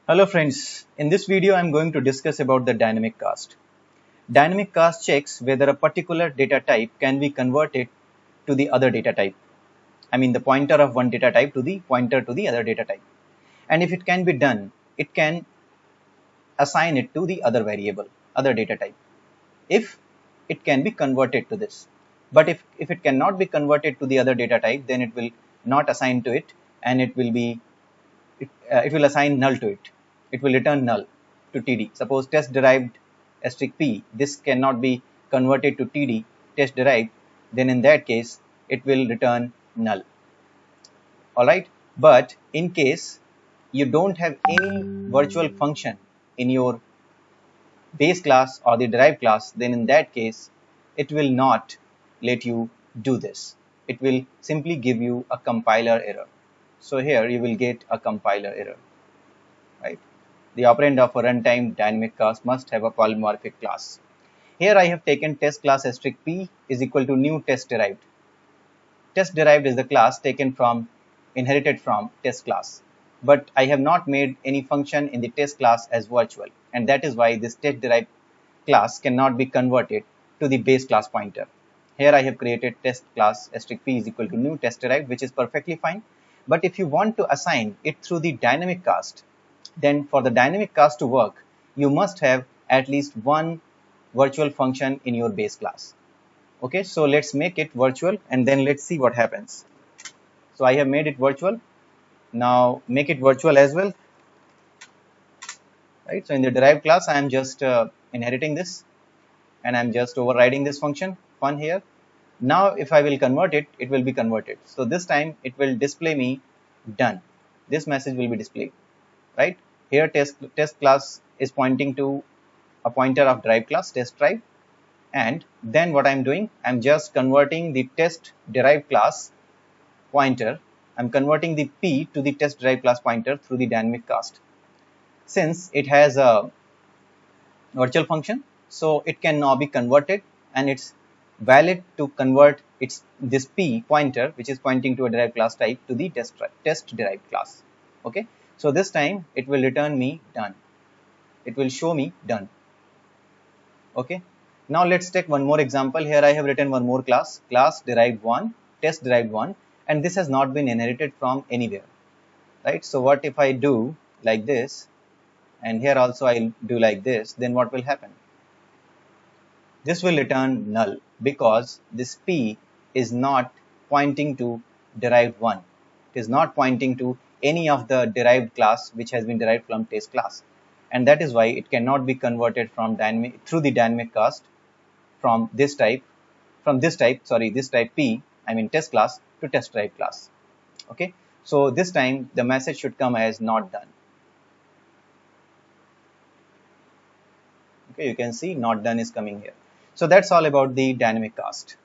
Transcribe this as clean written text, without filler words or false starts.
Hello friends, in this video I am going to discuss about the dynamic cast. Dynamic cast checks whether a particular data type can be converted to the other data type. I mean the pointer of one data type to the pointer to the other data type. And if it can be done, it can assign it to the other variable, other data type, if it can be converted to this. But if it cannot be converted to the other data type, then it will not assign to it and it will assign null to it. It will return null to TD. Suppose test derived asterisk P, this cannot be converted to TD, test derived, then in that case, it will return null. Alright, but in case you don't have any virtual function in your base class or the derived class, then in that case, it will not let you do this. It will simply give you a compiler error. So here you will get a compiler error, right? The operand of a runtime dynamic cast must have a polymorphic class. Here I have taken test class asterisk P is equal to new test derived. Test derived is the class taken from, inherited from test class. But I have not made any function in the test class as virtual, and that is why this test derived class cannot be converted to the base class pointer. Here I have created test class asterisk P is equal to new test derived, which is perfectly fine. But if you want to assign it through the dynamic cast, then for the dynamic cast to work, you must have at least one virtual function in your base class. Okay, so let's make it virtual and then let's see what happens. So I have made it virtual. Now make it virtual as well. Right, so in the derived class, I am just inheriting this and I'm just overriding this function fun here. Now if I will convert it, it will be converted. So this time it will display me done. This message will be displayed, right? Here test class is pointing to a pointer of derived class test drive, and then what I'm doing, I'm just converting the test derived class pointer. I'm converting the P to the test derived class pointer through the dynamic cast. Since it has a virtual function, so it can now be converted, and it's valid to convert this P pointer, which is pointing to a derived class type, to the test derived class. Okay, so this time it will return me done. It will show me done. Okay, now let's take one more example. Here I have written one more class derived one, test derived one, and this has not been inherited from anywhere, right? So what if I do like this, and here also I'll do like this, then what will happen? This will return null because this P is not pointing to derived one. It is not pointing to any of the derived class which has been derived from test class, and that is why it cannot be converted from through the dynamic cast from this type P, I mean test class, to test derived class. Okay, so this time the message should come as not done. Okay, you can see not done is coming here. So that's all about the dynamic cast.